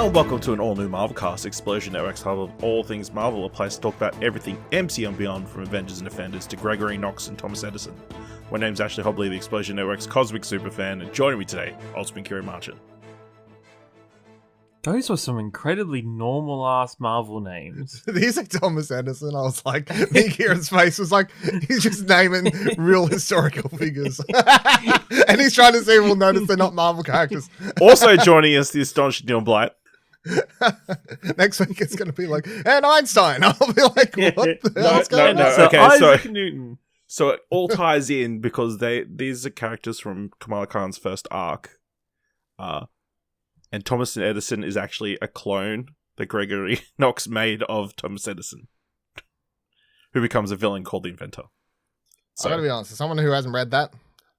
Hello and welcome to an all-new Marvelcast, Explosion Network's hub of all things Marvel, a place to talk about everything MCU and beyond, from Avengers and Defenders to Gregory Knox and Thomas Edison. My name's Ashley Hobley, the Explosion Network's cosmic superfan, and joining me today, Usman Kiri Marchant. Those were some incredibly normal-ass Marvel names. These are Thomas Edison. I was like, Kieran's face was like, he's just naming real historical figures. And he's trying to see if we'll notice they're not Marvel characters. Also joining us, the astonishing Dylan Blight. Next week it's going to be like, and Einstein. I'll be like, what the hell's going on? Okay, Isaac Newton. So it all ties in because these are characters from Kamala Khan's first arc. And Thomas Edison is actually a clone that Gregory Knox made of Thomas Edison, who becomes a villain called the Inventor. So, I gotta be honest, as someone who hasn't read that,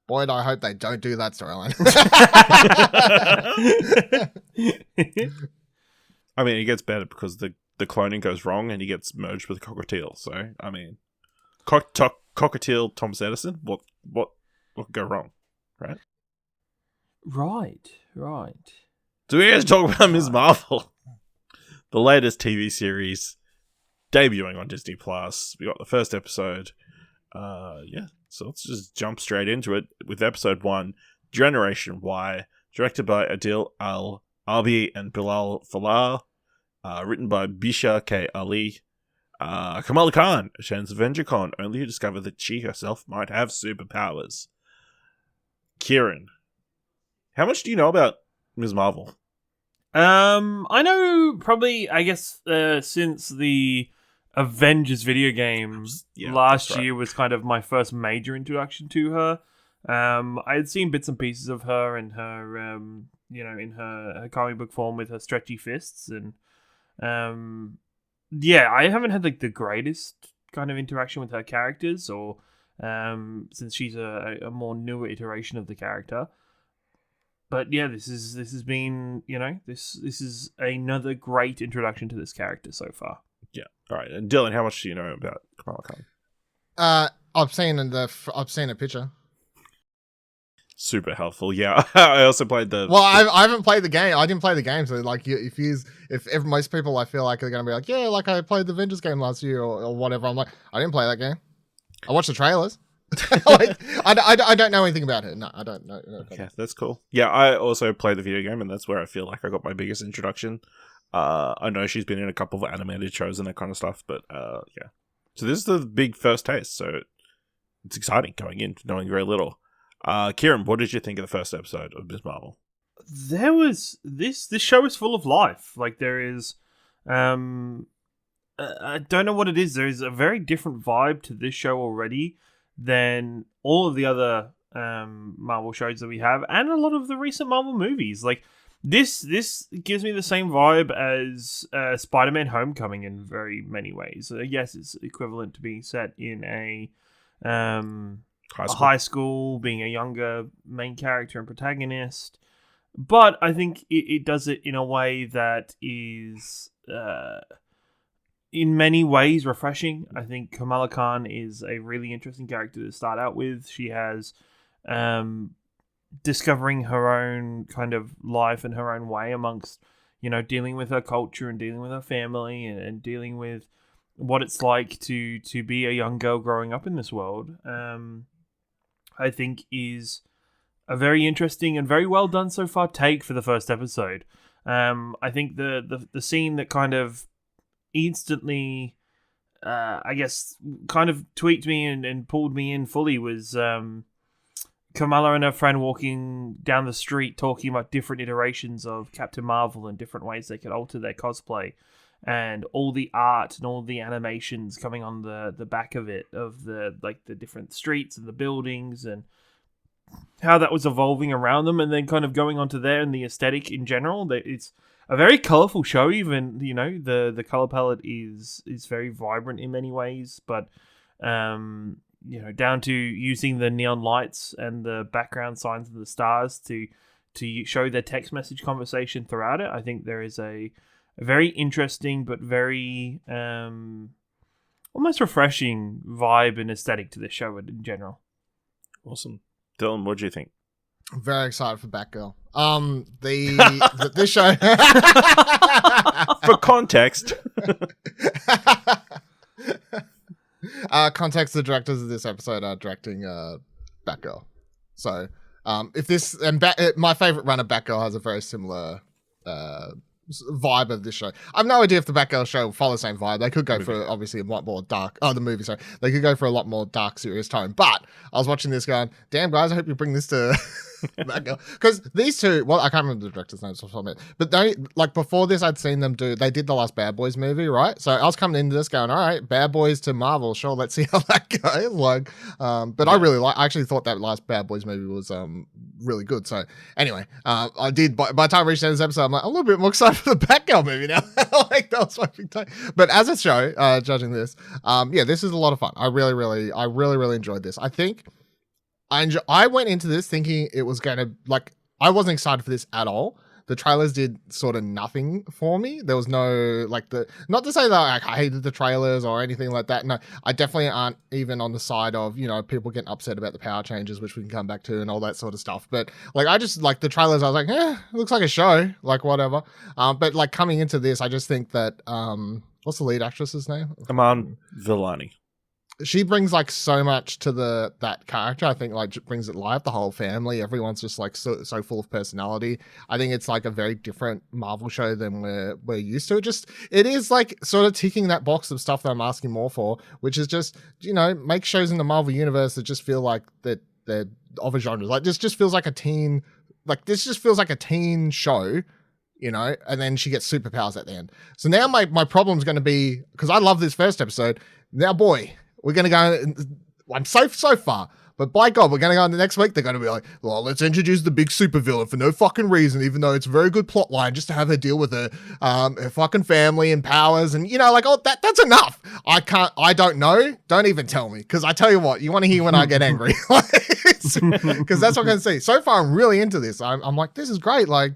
boy, I hope they don't do that storyline. I mean, it gets better because the cloning goes wrong and he gets merged with Cockatiel. So, I mean, Cockatiel, Thomas Edison, what could go wrong, right? Right. So we guys talk about Ms. Marvel, the latest TV series debuting on Disney Plus. We got the first episode. So let's just jump straight into it with episode 1, Generation Y, directed by Adil, Arbi, and Bilall Fallah, written by Bisha K. Kamala Khan attends Avengercon, only to discover that she herself might have superpowers. Ciaran, how much do you know about Ms. Marvel? I know probably, I guess, since the Avengers video games last year was kind of my first major introduction to her. I had seen bits and pieces of her in her, in her comic book form with her stretchy fists, and I haven't had like the greatest kind of interaction with her characters, or since she's a more newer iteration of the character. But yeah, this has been, this is another great introduction to this character so far. Yeah. All right. And Dylan, how much do you know about Kamala Khan? I've seen a picture. Super helpful. Yeah. I also played the. Well, I haven't played the game. I didn't play the game, so like, most people, I feel like they're gonna be like, yeah, like I played the Avengers game last year or whatever. I'm like, I didn't play that game. I watched the trailers. Like, I don't know anything about it. No, I don't know. Okay, that's cool. Yeah, I also played the video game, and that's where I feel like I got my biggest introduction. I know she's been in a couple of animated shows and that kind of stuff, but yeah. So this is the big first taste, so it's exciting going in, knowing very little. Ciaran, what did you think of the first episode of Ms. Marvel? There was this show is full of life. Like, there is, I don't know what it is. There is a very different vibe to this show already than all of the other Marvel shows that we have, and a lot of the recent Marvel movies. Like, this gives me the same vibe as Spider-Man: Homecoming in very many ways. Yes, it's equivalent to being set in a high school, being a younger main character and protagonist, but I think it does it in a way that is in many ways refreshing. I think Kamala Khan is a really interesting character to start out with. She has discovering her own kind of life and her own way amongst, dealing with her culture and dealing with her family and dealing with what it's like to be a young girl growing up in this world. I think is a very interesting and very well done so far take for the first episode. I think the scene that kind of instantly, I guess, kind of tweaked me and pulled me in fully was Kamala and her friend walking down the street talking about different iterations of Captain Marvel and different ways they could alter their cosplay, and all the art and all the animations coming on the back of it, of the different streets and the buildings and how that was evolving around them, and then kind of going onto there and the aesthetic in general. It's a very colourful show. Even the colour palette is very vibrant in many ways, but down to using the neon lights and the background signs of the stars to show their text message conversation throughout it. I think there is a very interesting but very almost refreshing vibe and aesthetic to this show in general. Awesome. Dylan, what do you think? Very excited for Batgirl. This show. For context, Context: the directors of this episode are directing Batgirl. So, if this and my favorite run of Batgirl has a very similar vibe of this show. I have no idea if the Batgirl show will follow the same vibe. They could go for obviously a lot more dark. Oh, the movie, sorry. They could go for a lot more dark, serious tone. But I was watching this going, damn guys, I hope you bring this to Batgirl. Because these two, well, I can't remember the director's name, but they, like before this, I'd seen them they did the last Bad Boys movie, right? So I was coming into this going, all right, Bad Boys to Marvel, sure, let's see how that goes. Like, but I actually thought that last Bad Boys movie was really good. So anyway, I did by the time I reached this episode, I'm like, I'm a little bit more excited for the Batgirl movie now. Like that was my big time. But as a show, judging this, this is a lot of fun. I really enjoyed this. I think I went into this thinking it was going to, like, I wasn't excited for this at all. The trailers did sort of nothing for me. There was no, like, not to say that like, I hated the trailers or anything like that. No, I definitely aren't even on the side of, people getting upset about the power changes, which we can come back to and all that sort of stuff. But, like, I just, like, the trailers, I was like, it looks like a show, like, whatever. But, like, coming into this, I just think that, what's the lead actress's name? Iman Vellani. She brings like so much to that character. I think like brings it live. The whole family, everyone's just like so full of personality. I think it's like a very different Marvel show than we're used to. It is like sort of ticking that box of stuff that I'm asking more for, which is just make shows in the Marvel universe that just feel like that they're of a genre. Like this just feels like a teen. Like this just feels like a teen show. And then she gets superpowers at the end. So now my problem's going to be, because I love this first episode. Now, boy, we're going to go, I'm so far, but by God, we're going to go on the next week. They're going to be like, well, let's introduce the big supervillain for no fucking reason, even though it's a very good plot line just to have her deal with her fucking family and powers. And, that's enough. I don't know. Don't even tell me. Because I tell you what, you want to hear when I get angry. Because that's what I'm going to see. So far, I'm really into this. I'm like, this is great. Like,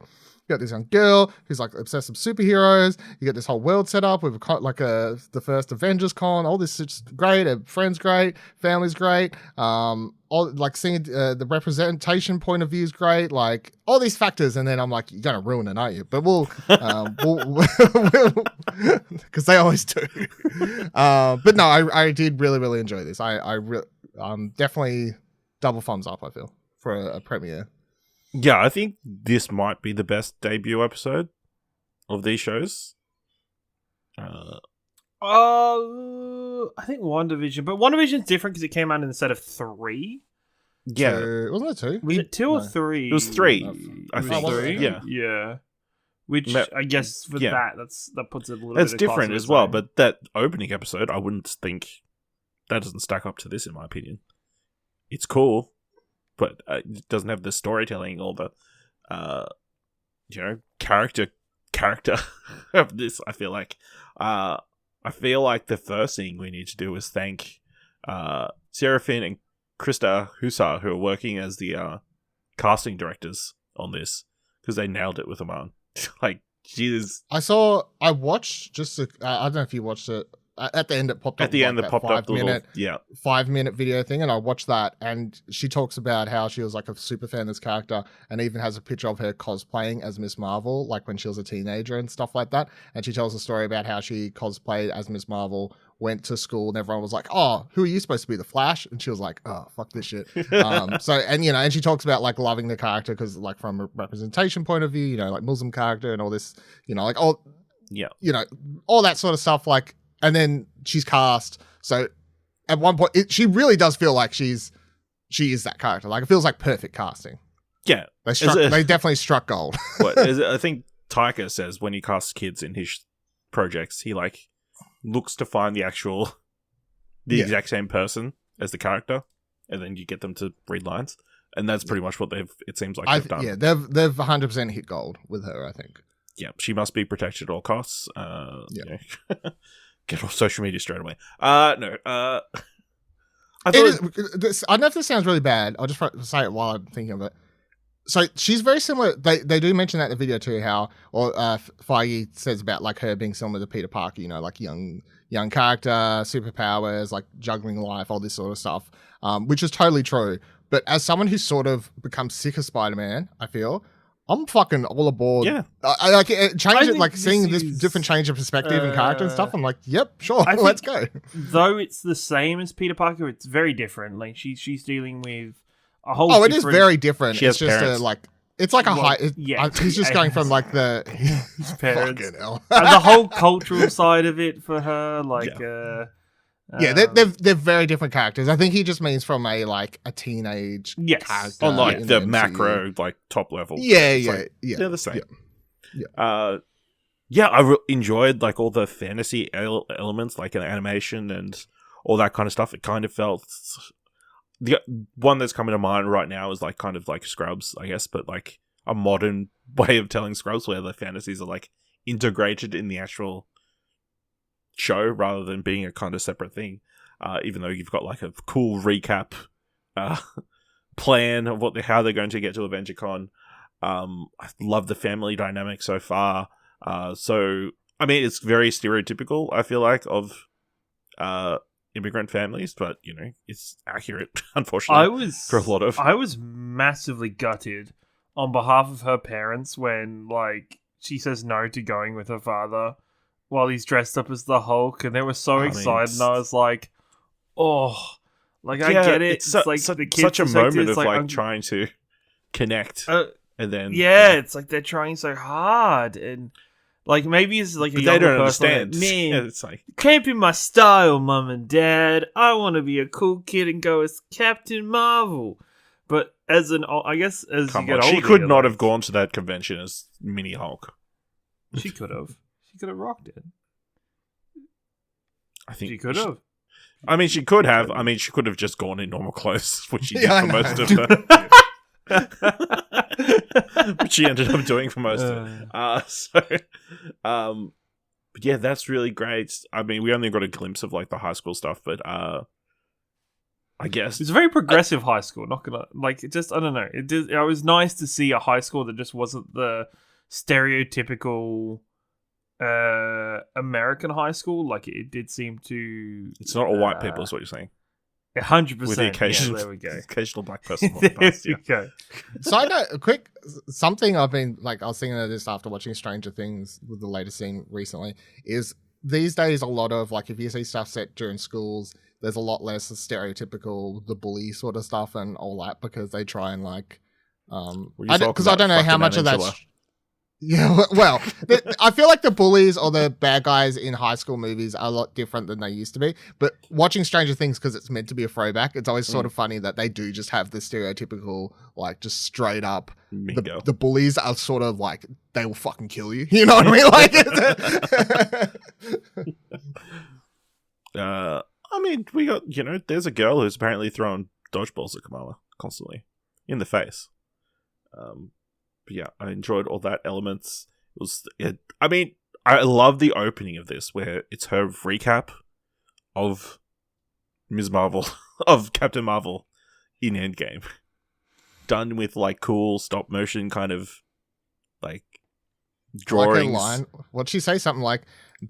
you got this young girl who's like obsessed with superheroes. You got this whole world set up with the first Avengercon. All this is great. Her friend's great. Family's great. All like seeing the representation point of view is great. Like all these factors, and then I'm like, you're gonna ruin it, aren't you? But we'll because they always do. But no, I did really enjoy this. I definitely double thumbs up. I feel for a premiere. Yeah, I think this might be the best debut episode of these shows. I think WandaVision, but WandaVision's different because it came out instead of 3. Yeah, wasn't it 2? Was it 2 or 3? It was 3. I Was think. it 3? Yeah. Which I guess for that puts it a little. That's bit different as well. But that opening episode, I wouldn't think that doesn't stack up to this, in my opinion. It's cool. But it doesn't have the storytelling or the, character of this. I feel like the first thing we need to do is thank Serafin and Krista Hussar, who are working as the casting directors on this, because they nailed it with Iman. Like, Jesus. I watched just. I don't know if you watched it. At the end, it popped up. At the end, it popped up the 5-minute video thing, and I watched that. And she talks about how she was like a super fan of this character, and even has a picture of her cosplaying as Miss Marvel, like when she was a teenager and stuff like that. And she tells a story about how she cosplayed as Miss Marvel, went to school, and everyone was like, "Oh, who are you supposed to be, the Flash?" And she was like, "Oh, fuck this shit." And she talks about like loving the character because, like, from a representation point of view, like Muslim character and all this, like all that sort of stuff, like. And then she's cast. So at one point, she really does feel like she is that character. Like it feels like perfect casting. Yeah, they definitely struck gold. I think Taika says when he casts kids in his projects, he like looks to find the exact same person as the character, and then you get them to read lines, and that's pretty much what it seems like they've done. Yeah, they've 100% hit gold with her, I think. Yeah, she must be protected at all costs. Get off social media straight away. I don't know if this sounds really bad. I'll just say it while I'm thinking of it. So she's very similar. They do mention that in the video too, how Feige says about like her being similar to Peter Parker, like young character, superpowers, like juggling life, all this sort of stuff, which is totally true. But as someone who's sort of become sick of Spider-Man, I feel I'm fucking all aboard. Yeah. I like it, change it, like seeing this is, different change of perspective and character and stuff. I'm like, yep, sure, I let's think- go. Though it's the same as Peter Parker, it's very different. Like she's dealing with a whole. Oh, it is different- very different. She It's has just parents. it's like a Well, high. yeah, He's just going from like the his parents. fucking hell. And the whole cultural side of it for her, like Yeah, they're very different characters. I think he just means from a teenage Yes. character. On like in the MCU. macro, like top level. Yeah, It's yeah, like, yeah. they're the same. Yeah. I enjoyed like all the fantasy elements, like an animation and all that kind of stuff. It kind of felt the one that's coming to mind right now is like kind of like Scrubs, I guess, but like a modern way of telling Scrubs where the fantasies are like integrated in the actual show rather than being a kind of separate thing. Even though you've got like a cool recap plan of how they're going to get to Avengercon. I love the family dynamic so far. So I mean, it's very stereotypical, I feel like, of immigrant families, but you know, it's accurate, unfortunately. For a lot of. I was massively gutted on behalf of her parents when like she says no to going with her father while he's dressed up as the Hulk, and they were so excited, and I was like, oh, like I get it. It's like the kid's such a perspective, moment it's of like I'm- trying to connect, and then it's like they're trying so hard, and like maybe it's like a but they younger don't person, understand. like, man, Yeah, it's like can't be my style, mum and dad. I want to be a cool kid and go as Captain Marvel. But as I guess as come you on, get older, she could you're not like, have gone to that convention as Mini Hulk. She could have. She could have rocked it. I think She could have. I mean, she could have. I mean, she could have just gone in normal clothes, which she did Yeah, I for know. most of her. Which she ended up doing for most of it. But yeah, that's really great. I mean, we only got a glimpse of like the high school stuff, but I guess It's a very progressive high school. Not gonna like it. Just I don't know. It was nice to see a high school that just wasn't the stereotypical American high school. Like it did seem to. it's not all white people, is what you're saying. 100%. With the occasional, there we go. occasional black person. There Past, we yeah. go. Side note, a quick something I've been like, I was thinking of this after watching Stranger Things with the latest scene recently, is these days a lot of like if you see stuff set during schools, there's a lot less stereotypical the bully sort of stuff and all that because they try and like because I don't know how much of that. Yeah, well, I feel like the bullies or the bad guys in high school movies are a lot different than they used to be. But watching Stranger Things, because it's meant to be a throwback, it's always sort of funny that they do just have the stereotypical, like, just straight up. The bullies are sort of like, they will fucking kill you. You know what I mean? Like, I mean, we got, you know, there's a girl who's apparently throwing dodgeballs at Kamala constantly in the face. But yeah, I enjoyed all that elements. I mean, I love the opening of this where it's her recap of Ms. Marvel, of Captain Marvel in Endgame. Done with like cool stop motion kind of like drawings. like a line. What'd she say? Something like,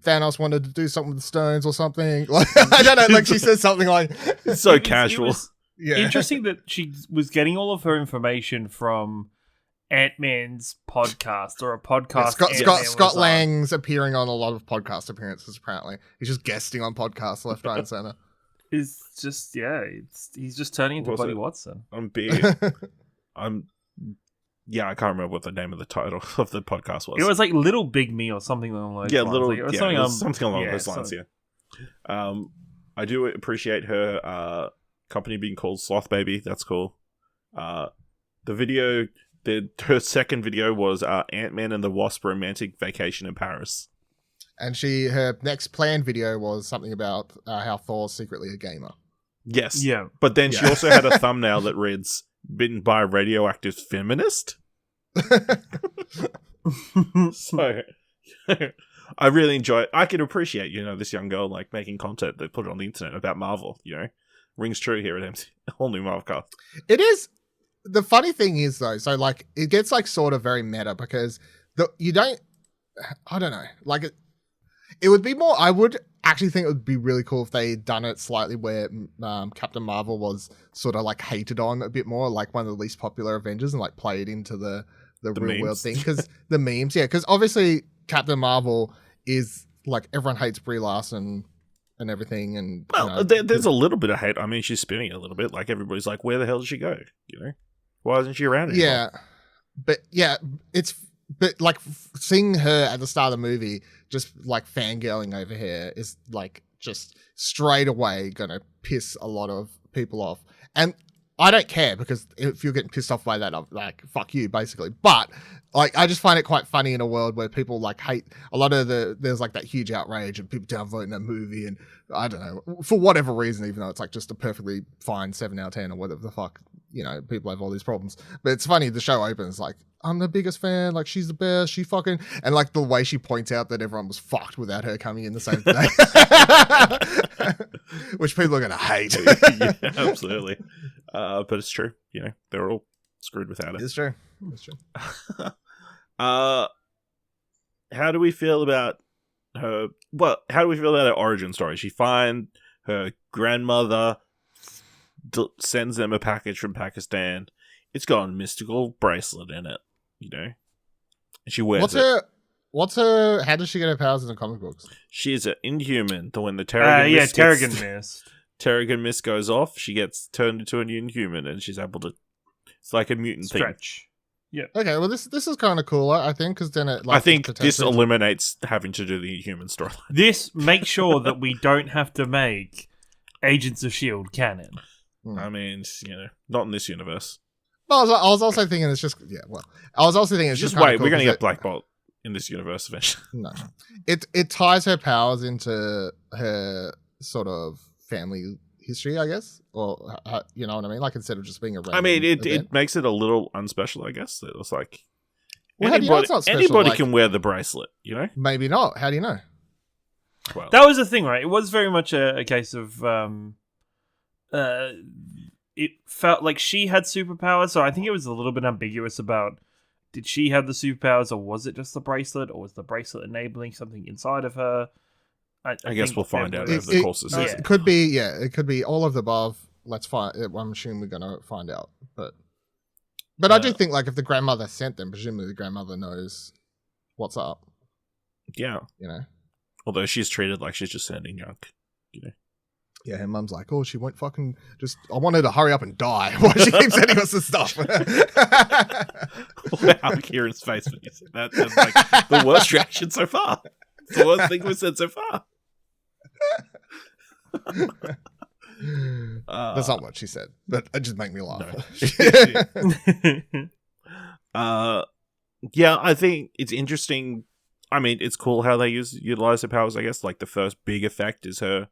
Thanos wanted to do something with the stones or something. Like, I don't know. Like she says something like, It's so It casual. was yeah. interesting that she was getting all of her information from Ant-Man's podcast or a podcast. Yeah, Scott Lang's appearing on a lot of podcast appearances. Apparently, he's just guesting on podcasts left, right, and center. Is just he's just turning into Was Buddy it? Watson. I can't remember what the name of the title of the podcast was. It was like Little Big Me or something along those lines. Like, it was something along those lines. Yeah. I do appreciate her company being called Sloth Baby. That's cool. The video, her second video was Ant-Man and the Wasp romantic vacation in Paris. And her next planned video was something about how Thor's secretly a gamer. Yes. Yeah. But then she also had a thumbnail that reads, "Bitten by a radioactive feminist." So I really enjoy it. I can appreciate, this young girl like making content that put it on the internet about Marvel, Rings true here at MC. A whole new Marvel cast. It is. The funny thing is though, so like it gets like sort of very meta because I don't know, like it would be more, I would actually think it would be really cool if they had done it slightly where Captain Marvel was sort of like hated on a bit more, like one of the least popular Avengers, and like played into the real world thing. Because the memes, because obviously Captain Marvel is like everyone hates Brie Larson and everything, and there's a little bit of hate. I mean, she's spinning a little bit. Like everybody's like, where the hell did she go? Why isn't she around anymore? But like seeing her at the start of the movie, just like fangirling over here is like just straight away gonna piss a lot of people off. And I don't care, because if you're getting pissed off by that, I'm like, fuck you, basically. But like, I just find it quite funny in a world where people like hate a lot of there's like that huge outrage and people downvoting that movie, and I don't know, for whatever reason, even though it's like just a perfectly fine 7 out of 10 or whatever the fuck, people have all these problems. But it's funny, the show opens like, I'm the biggest fan, like she's the best, she fucking, and like the way she points out that everyone was fucked without her coming in the same day. Which people are gonna hate. Yeah, absolutely. But it's true. They're all screwed without it. It's true. How do we feel about her? Well, how do we feel about her origin story? She finds her grandmother, sends them a package from Pakistan. It's got a mystical bracelet in it, and she wears it. How does she get her powers in the comic books? She's an Inhuman. When the Terrigen Mist goes off, she gets turned into an Inhuman, and she's able to. It's like a mutant stretch. Thing. Yeah. Okay. Well, this is kind of cooler, I think, because then it. Like, I think this eliminates having to do the Inhuman storyline. This makes sure that we don't have to make Agents of S.H.I.E.L.D. canon. I mean, not in this universe. Well, I was also thinking it's just I was also thinking it's just wait. Cool, we're going to get Black Bolt in this universe eventually. No, it ties her powers into her sort of family history, I guess, or you know what I mean. Like instead of just being a random it makes it a little unspecial, I guess. It was like anybody can wear the bracelet, Maybe not. How do you know? Well, that was the thing, right? It was very much a case of it felt like she had superpowers, so I think it was a little bit ambiguous about did she have the superpowers, or was it just the bracelet, or was the bracelet enabling something inside of her? I guess we'll find out over the course of the season. It could be, it could be all of the above. Let's find. I'm assuming we're going to find out, but I do think like if the grandmother sent them, presumably the grandmother knows what's up. Yeah, Although she's treated like she's just sending junk, Yeah, her mum's like, oh, she won't fucking just. I want her to hurry up and die while she keeps sending us the stuff. Wow, Kieran's face when you said that. That's like the worst reaction so far. It's the worst thing we've said so far. That's not what she said, but it just made me laugh. No. Yeah, I think it's interesting. I mean, it's cool how they utilize her powers, I guess. Like, the first big effect is her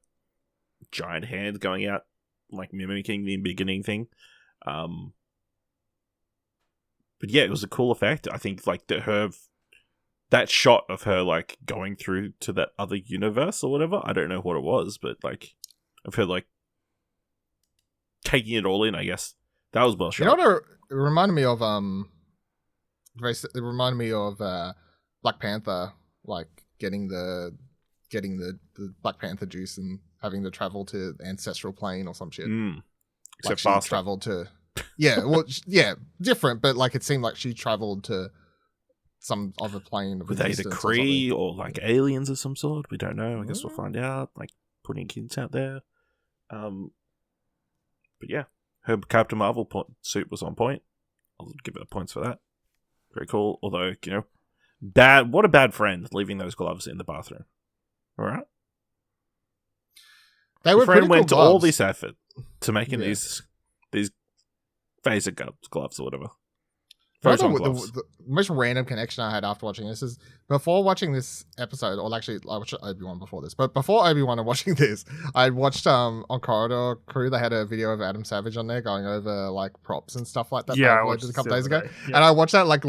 giant hand going out, like, mimicking the beginning thing. But yeah, it was a cool effect. I think, like, that shot of her, like, going through to that other universe or whatever, I don't know what it was, but, like, of her, like, taking it all in, I guess. That was well shot. You know what it reminded me of? It reminded me of Black Panther, like getting the Black Panther juice and having to travel to the ancestral plane or some shit. Except she faster. traveled to, different, but like it seemed like she traveled to some other plane of with either Kree or like aliens of some sort. We don't know. I guess we'll find out. Like putting kids out there. But yeah, her Captain Marvel suit was on point. I'll give her points for that. Very cool. Although, what a bad friend leaving those gloves in the bathroom. All right. They were friend went cool to all gloves. this effort to making these phaser gloves or whatever. The most random connection I had after watching this is before watching this episode, or actually I watched Obi-Wan before this, but before Obi-Wan and watching this, I watched on Corridor Crew, they had a video of Adam Savage on there going over like props and stuff like that. Yeah, I watched a couple days ago, and I watched that like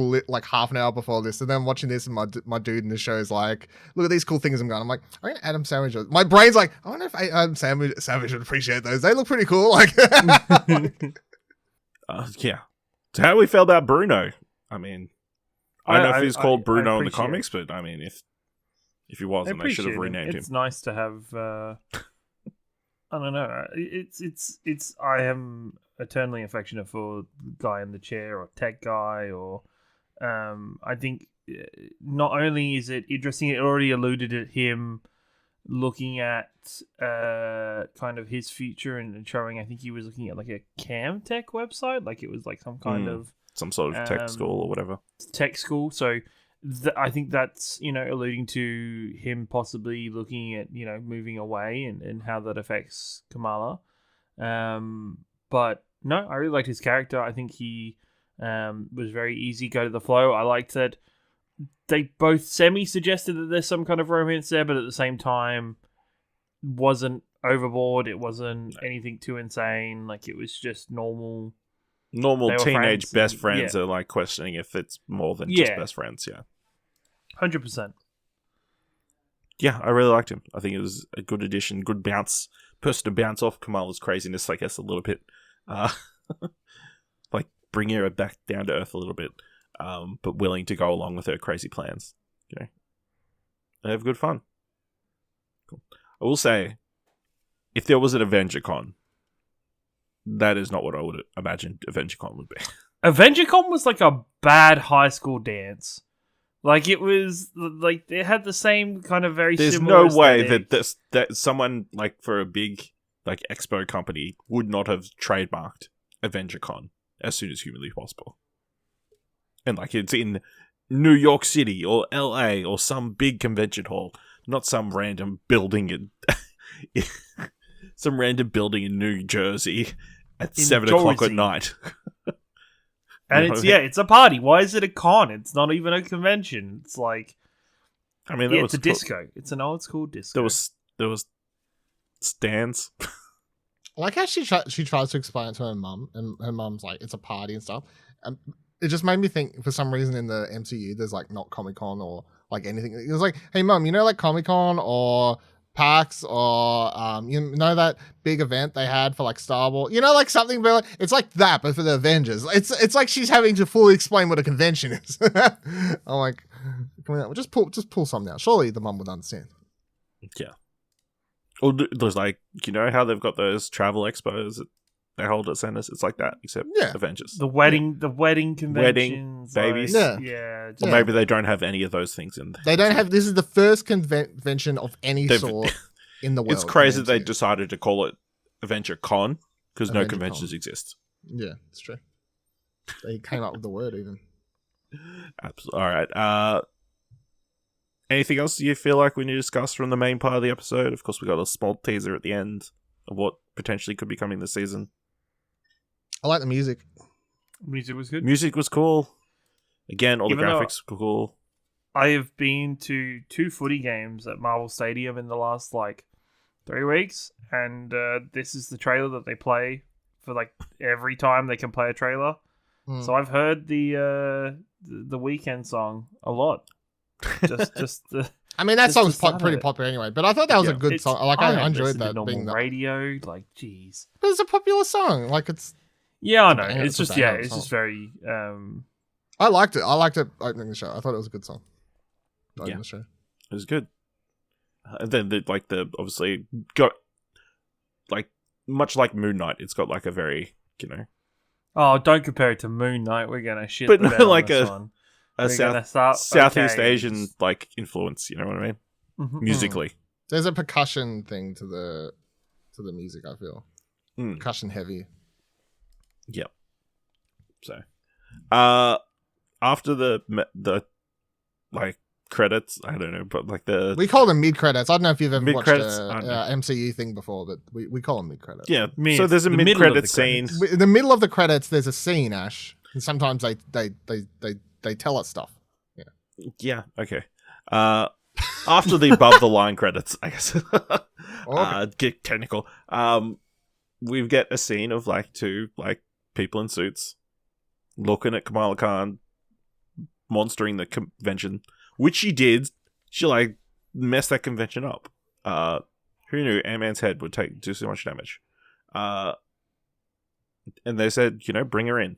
half an hour before this, and then watching this, and my dude in the show is like, look at these cool things I'm going. I'm like, I mean, Adam Savage. My brain's like, I wonder if Adam Savage would appreciate those. They look pretty cool. Like, yeah. So how do we feel about Bruno? I mean, I don't know if he's called Bruno in the comics, but I mean, if If he wasn't, they should have renamed him. It's nice to have. I don't know. It's. I am eternally affectionate for the guy in the chair or tech guy or. I think not only is it interesting, it already alluded at him looking at kind of his future and showing. I think he was looking at like a cam tech website, like it was like some kind of some sort of tech school or whatever. Tech school. So I think that's alluding to him possibly looking at moving away and how that affects Kamala. But no, I really liked his character. I think he was very easy, go to the flow. I liked that they both suggested that there's some kind of romance there, but at the same time wasn't overboard. It wasn't anything too insane. Like it was just normal teenage best friends are like questioning if it's more than just best friends. 100%. Yeah, I really liked him. I think it was a good addition, good person to bounce off Kamala's craziness, I guess, a little bit. Like bring her back down to earth a little bit, but willing to go along with her crazy plans. They have good fun. Cool. I will say, if there was an Avengercon, that is not what I would imagine Avengercon would be. Avengercon was like a bad high school dance. Like it was like it had the same kind of very. There's similar no way aesthetic. that someone like for a big like expo company would not have trademarked Avengercon as soon as humanly possible. And like it's in New York City or LA or some big convention hall, not some random building in some random building in New Jersey at 7 o'clock at night. And it's a party. Why is it a con? It's not even a convention. It's like, I mean, it's a disco. It's an old school disco. There was stands. I like how she tries to explain it to her mum, and her mum's like, it's a party and stuff. It just made me think, for some reason in the MCU, there's like not Comic-Con or like anything. It was like, hey mum, like Comic-Con or PAX or that big event they had for like Star Wars, like something very it's like that but for the Avengers. It's like she's having to fully explain what a convention is. I'm like, just pull something out. Surely the mum would understand. Yeah. Or there's like, how they've got those travel expos that they hold at centers? It's like that, except Avengers. The wedding conventions. Babies. Yeah. Or maybe they don't have any of those things in there. They don't have, this is the first convention of any sort in the world. It's crazy they decided to call it Avengercon because no conventions exist. Yeah, it's true. They came up with the word even. Absolutely. All right. Anything else you feel like we need to discuss from the main part of the episode? Of course, we got a small teaser at the end of what potentially could be coming this season. I like the music. Music was good. Music was cool. Again, all the graphics were cool. I have been to 2 footy games at Marvel Stadium in the last 3 weeks, and this is the trailer that they play for every time they can play a trailer. So I've heard the Weekend song a lot. Just the. I mean, that song's pretty popular anyway, but I thought that was a good song. I enjoyed that. Being radio, jeez. But it's a popular song. it's. Yeah, I know. It's just very. I liked it. Opening the show. I thought it was a good song. The show. It was good. And then the obviously got much like Moon Knight. It's got a very Oh, don't compare it to Moon Knight. We're gonna shit. But no, a Southeast Asian influence. You know what I mean? Mm-hmm. Musically, there's a percussion thing to the music. I feel percussion heavy. Yep. So, after the credits, I don't know, but we call them mid credits. I don't know if you've ever watched mid-credits, a MCU thing before, but we call them mid credits. Yeah. So there's a mid credit scene. In the middle of the credits, there's a scene, Ash, and sometimes they tell us stuff. Yeah. Yeah. Okay. After the above the line credits, I guess. Get technical. We get a scene of 2 people in suits looking at Kamala Khan monstering the convention, which she did. She messed that convention up. Who knew Ant-Man's head would do so much damage? And they said, bring her in.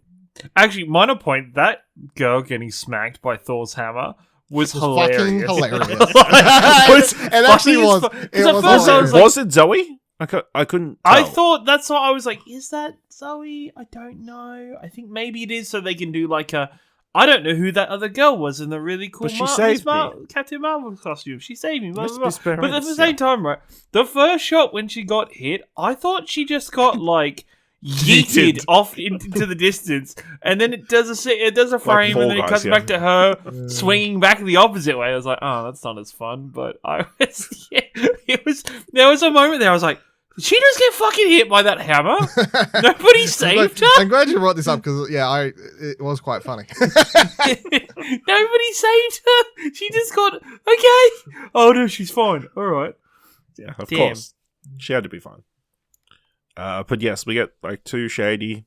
Actually, minor point, that girl getting smacked by Thor's hammer was fucking hilarious. hilarious. It It actually was. Because It at was first I was hilarious. like, Was it Zoe? I couldn't tell. I thought that's what I was like, is that Zoe? I don't know. I think maybe it is so they can do like a... I don't know who that other girl was in the really cool But she saved me. Captain Marvel costume. She saved me. Blah, Miss- blah, blah. Miss Parents, But at the same time, right, the first shot when she got hit, I thought she just got like yeeted off into the distance, and then it does a frame, Fall and then it Guys, cuts yeah. back to her swinging back the opposite way. I was like, oh, that's not as fun. But there was a moment there I was like, did she just get fucking hit by that hammer? Nobody saved her? I'm glad you brought this up because it was quite funny. Nobody saved her. She just got okay. Oh no, she's fine. All right. Yeah, of Damn. course. She had to be fine. But yes, we get like two shady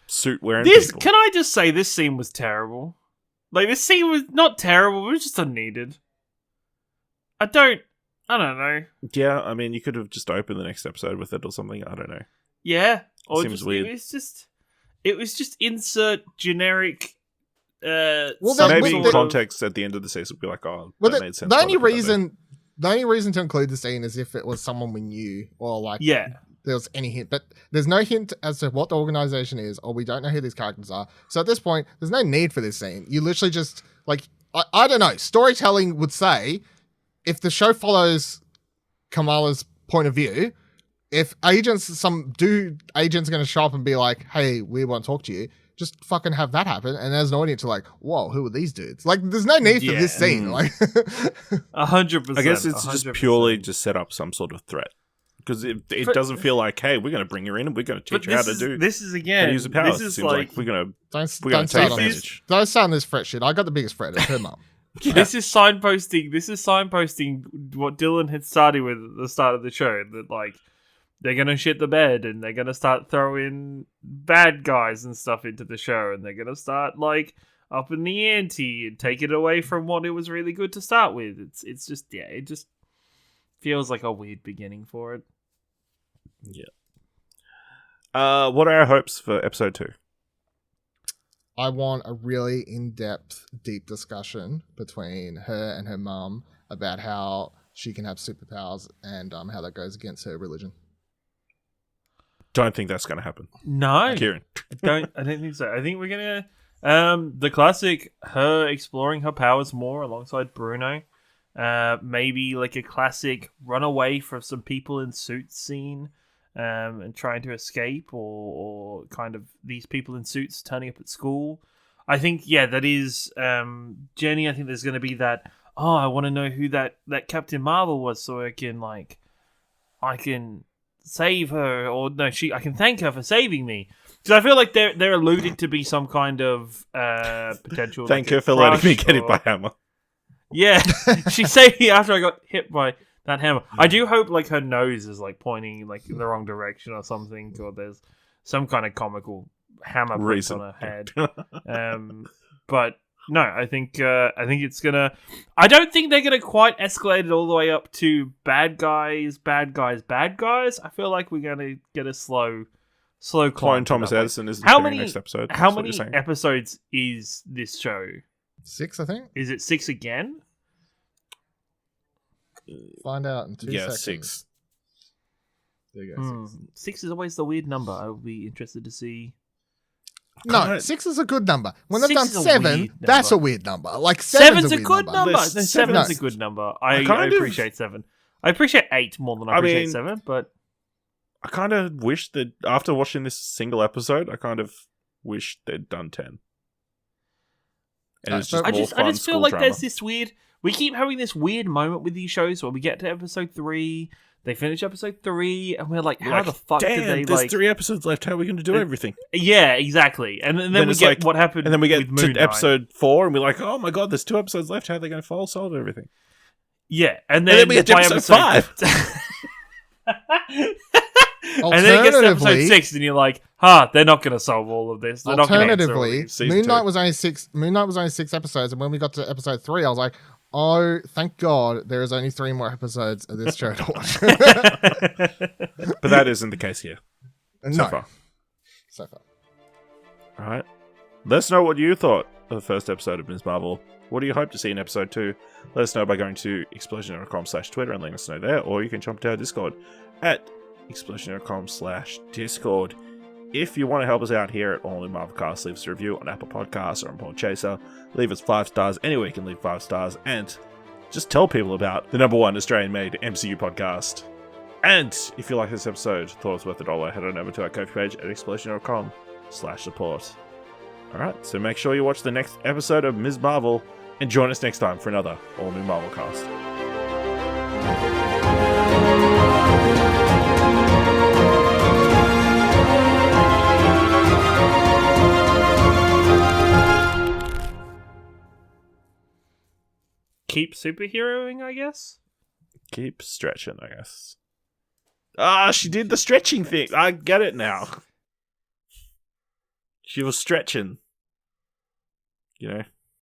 suit wearing This people. can I just say this scene was terrible. Like this scene was not terrible. It was just unneeded. I don't know. Yeah, I mean, you could have just opened the next episode with it or something. I don't know. Yeah, or Seems weird. It was just insert generic. Well, Maybe Well, in the- context at the end of the season, we'll be like, oh, Well, that made sense. the only but I don't know. reason to include the scene is if it was someone we knew or like Yeah, there was any hint, but there's no hint as to what the organization is, or we don't know who these characters are. So at this point, there's no need for this scene. You literally just like I don't know. Storytelling would say if the show follows Kamala's point of view, if agents are going to show up and be like, "Hey, we want to talk to you," just fucking have that happen, and as an audience, you're like, "Whoa, who are these dudes?" Like, there's no need for this scene. Like, 100%. I guess it's just 100%. purely to set up some sort of threat. Because it doesn't feel like, hey, we're going to bring her in and we're going to teach her how to do This is how again. to use the powers. This It is seems like we're going to don't we're going to take start on this. advantage. Don't start on this fret shit. I got the biggest fret. It's her mum. This is signposting. This is signposting what Dylan had started with at the start of the show. That like they're gonna shit the bed and they're gonna start throwing bad guys and stuff into the show, and they're gonna start like upping the ante and take it away from what it was really good to start with. It's just it just feels like a weird beginning for it. What are our hopes for episode 2? I want a really in-depth, deep discussion between her and her mum about how she can have superpowers and how that goes against her religion. Don't think that's going to happen. No, Ciaran. I don't think so. I think we're gonna the classic her exploring her powers more alongside Bruno. Maybe like a classic run away from some people in suits scene, and trying to escape, or kind of these people in suits turning up at school. I think that is Jenny. I think there's going to be that. Oh, I want to know who that Captain Marvel was, so I can save her, or no, I can thank her for saving me. Because I feel like they're alluded to be some kind of potential. Thank like, her a for letting me crush get hit or- by hammer. Yeah, she saved me after I got hit by that hammer. I do hope like her nose is like pointing like in the wrong direction or something, or there's some kind of comical hammer print on her head. But no, I think it's gonna. I don't think they're gonna quite escalate it all the way up to bad guys. I feel like we're gonna get a slow climb. Clone to Thomas that way. Edison is How the many next episode. How That's what many you're saying. episodes is this show? 6, I think. Is it 6 again? Find out in 2 seconds. 6. There you go. 6 is always the weird number. I would be interested to see. No, Kinda- 6 is a good number. When they've 6 done is a 7, weird that's a number. weird number. Like 7's a weird good number. No, There's 7's a no. good number. I kind of- appreciate 7. I appreciate 8 more than I I appreciate mean- 7, but I kind of wish that after watching this single episode, I kind of wish they'd done 10. And it's just I more I fun just feel school like drama. there's this weird. We keep having this weird moment with these shows where we get to episode 3, they finish episode 3, and we're like, You're how like, the fuck damn, did they there's like? 3 episodes left. How are we going to do everything? Yeah, exactly. And then we it's get like- what happened, And then we get with Moon to Knight. episode 4, and we're like, oh my god, there's 2 episodes left. How are they going to follow solve everything? Yeah, and then then, we get to by episode 5. And then it gets to episode Alternatively- 6, and you're like, they're not going to solve all of this. They're not gonna answer all Alternatively, these. Season Moon 2. Knight was only 6. Moon Knight was only 6 episodes, and when we got to episode 3, I was like, "Oh, thank God, there is only 3 more episodes of this show to watch." But that isn't the case here so No, far. so far. All right. Let us know what you thought of the first episode of Ms. Marvel What do you hope to see in episode 2? Let us know by going to explosion.com/Twitter and letting us know there, or you can jump to our Discord at explosion.com/Discord. If you want to help us out here at All New Marvelcast, leave us a review on Apple Podcasts or on Podchaser. Leave us 5 stars. Anywhere you can leave 5 stars. And just tell people about the #1 Australian-made MCU podcast. And if you like this episode, thought it was worth $1, head on over to our Ko-fi page at explosion.com/support. Alright, so make sure you watch the next episode of Ms. Marvel and join us next time for another All New Marvelcast. Keep superheroing, I guess. Keep stretching, I guess. Ah, she did the stretching thing. I get it now. She was stretching. You know?